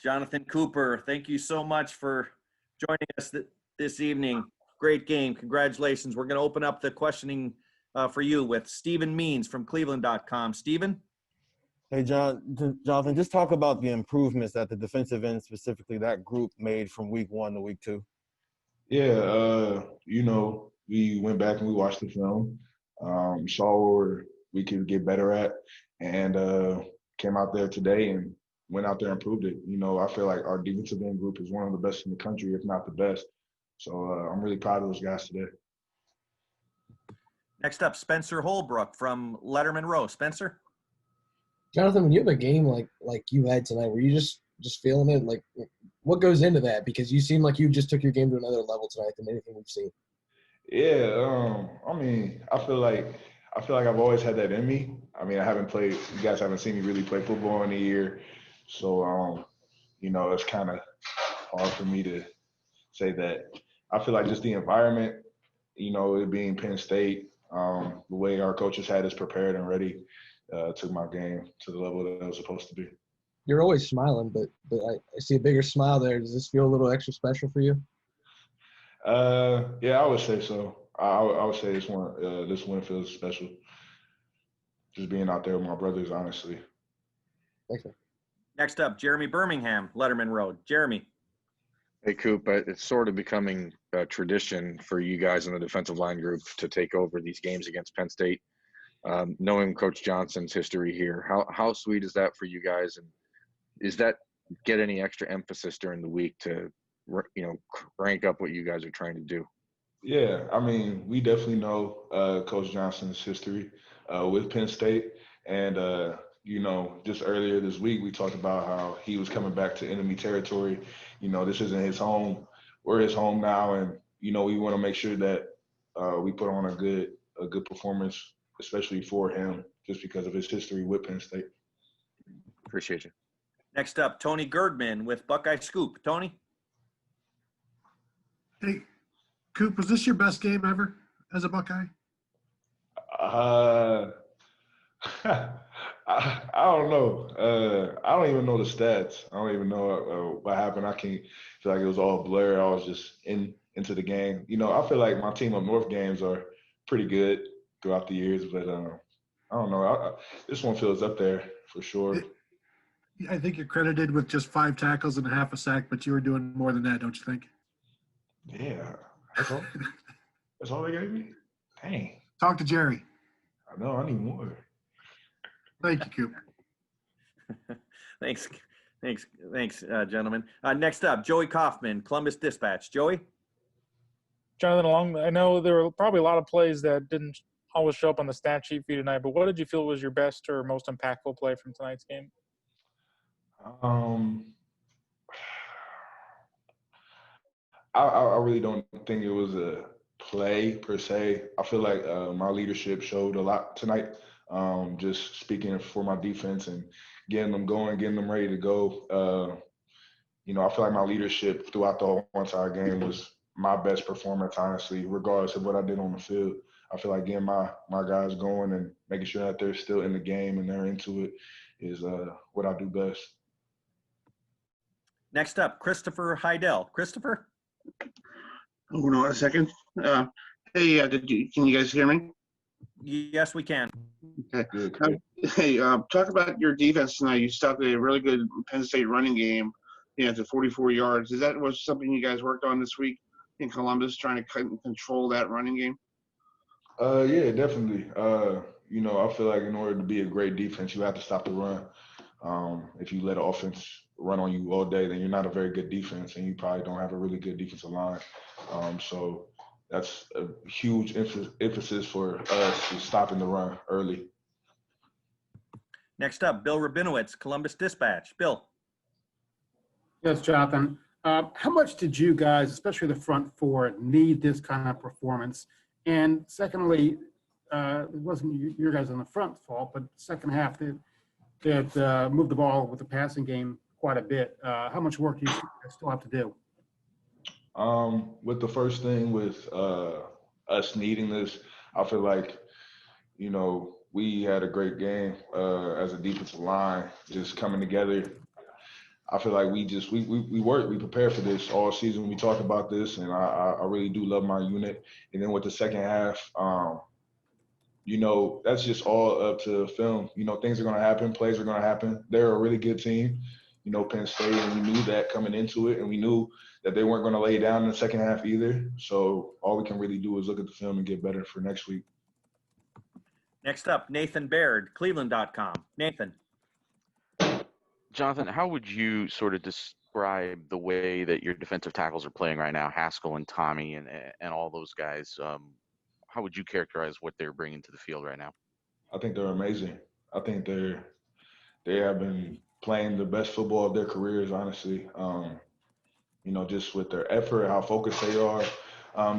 Jonathon Cooper, thank you so much for joining us this evening. Great game. Congratulations. We're going to open up the questioning for you with Stephen Means from Cleveland.com. Stephen? Hey, Jonathan, just talk about the improvements that the defensive end, specifically that group, made from week 1 to week 2. Yeah, we went back and we watched the film, saw where we could get better at, and came out there today and went out there and proved it. I feel like our defensive end group is one of the best in the country, if not the best. So I'm really proud of those guys today. Next up, Spencer Holbrook from Letterman Row. Spencer? Jonathan, when you have a game like you had tonight, were you just feeling it? Like, what goes into that? Because you seem like you just took your game to another level tonight than anything we've seen. Yeah, I feel like I've always had that in me. I haven't played. You guys haven't seen me really play football in a year, so it's kind of hard for me to say that. I feel like just the environment, it being Penn State, the way our coaches had us prepared and ready, took my game to the level that it was supposed to be. You're always smiling, but I see a bigger smile there. Does this feel a little extra special for you? Yeah, I would say so. I would say this one feels special. Just being out there with my brothers, honestly. Thanks, man. Next up, Jeremy Birmingham, Letterman Road. Jeremy. Hey, Coop, it's sort of becoming a tradition for you guys in the defensive line group to take over these games against Penn State. Knowing Coach Johnson's history here, how sweet is that for you guys? And is that get any extra emphasis during the week to, rank up what you guys are trying to do? Yeah, we definitely know Coach Johnson's history with Penn State. And, just earlier this week, we talked about how he was coming back to enemy territory. This isn't his home. We're his home now. And, we want to make sure that we put on a good performance, especially for him, just because of his history with Penn State. Appreciate you. Next up, Tony Girdman with Buckeye Scoop. Tony? Hey, Coop, was this your best game ever as a Buckeye? I don't know. I don't even know the stats. I don't even know what happened. I can't feel like it was all blurred. I was just into the game. I feel like my team up north games are pretty good throughout the years, but I don't know. This one feels up there for sure. I think you're credited with just 5 tackles and a half a sack, but you were doing more than that, don't you think? Yeah. That's all. That's all they gave me? Dang. Talk to Jerry. I know. I need more. Thank you, Coop. Thanks, gentlemen. Next up, Joey Kaufman, Columbus Dispatch. Joey? Jonathan, I know there were probably a lot of plays that didn't always show up on the stat sheet for you tonight, but what did you feel was your best or most impactful play from tonight's game? I really don't think it was a play per se. I feel like my leadership showed a lot tonight. Just speaking for my defense and getting them going, getting them ready to go. I feel like my leadership throughout the whole entire game was my best performance, honestly, regardless of what I did on the field. I feel like getting my guys going and making sure that they're still in the game and they're into it is what I do best. Next up, Christopher Heidel. Christopher? Hold on a second. Hey, can you guys hear me? Yes, we can. Okay. Good. Hey, talk about your defense tonight. You stopped a really good Penn State running game, to 44 yards. Was something you guys worked on this week in Columbus, trying to control that running game? Yeah, definitely. I feel like in order to be a great defense, you have to stop the run. If you let an offense run on you all day, then you're not a very good defense, and you probably don't have a really good defensive line. So that's a huge emphasis for us, is stopping the run early. Next up, Bill Rabinowitz, Columbus Dispatch. Bill. Yes, Jonathan. How much did you guys, especially the front four, need this kind of performance? And secondly, it wasn't your guys on the front fault, but second half they moved the ball with the passing game quite a bit. How much work do you still have to do? With the first thing with us needing this, I feel like, we had a great game as a defensive line, just coming together. I feel like we worked, we prepared for this all season. We talked about this, and I really do love my unit. And then with the second half, you know, that's just all up to film. You know, things are going to happen, plays are going to happen. They're a really good team, you know, Penn State, and we knew that coming into it, and we knew that they weren't going to lay down in the second half either. So all we can really do is look at the film and get better for next week. Next up, Nathan Baird, Cleveland.com. Nathan. Jonathan, how would you sort of describe the way that your defensive tackles are playing right now, Haskell and Tommy and all those guys? How would you characterize what they're bringing to the field right now? I think they're amazing. I think they have been playing the best football of their careers, honestly. You know, just with their effort, how focused they are,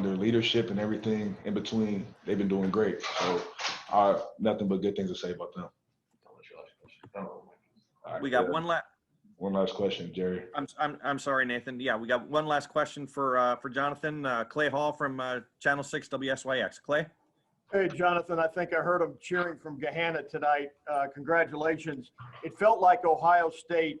their leadership and everything in between, they've been doing great. So nothing but good things to say about them. We got one last question, Jerry. I'm sorry, Nathan. Yeah, we got one last question for Jonathan. Clay Hall from Channel 6 WSYX. Clay? Hey, Jonathan, I think I heard him cheering from Gahanna tonight. Congratulations. It felt like Ohio State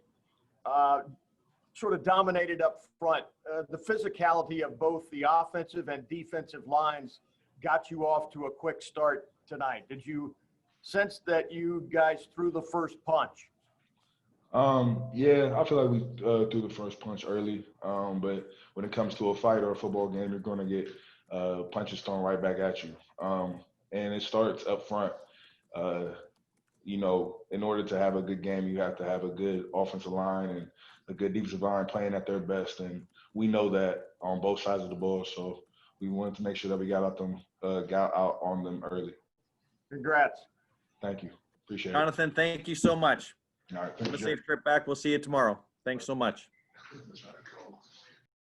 sort of dominated up front. The physicality of both the offensive and defensive lines got you off to a quick start tonight. Did you sense that you guys threw the first punch? Yeah, I feel like we threw the first punch early. But when it comes to a fight or a football game, you're going to get punches thrown right back at you. And it starts up front. You know, in order to have a good game, you have to have a good offensive line and a good defensive line playing at their best. And we know that on both sides of the ball. So we wanted to make sure that we got out on them early. Congrats. Thank you. Appreciate it. Jonathan, thank you so much. All right. Have a safe trip back. We'll see you tomorrow. Thanks so much.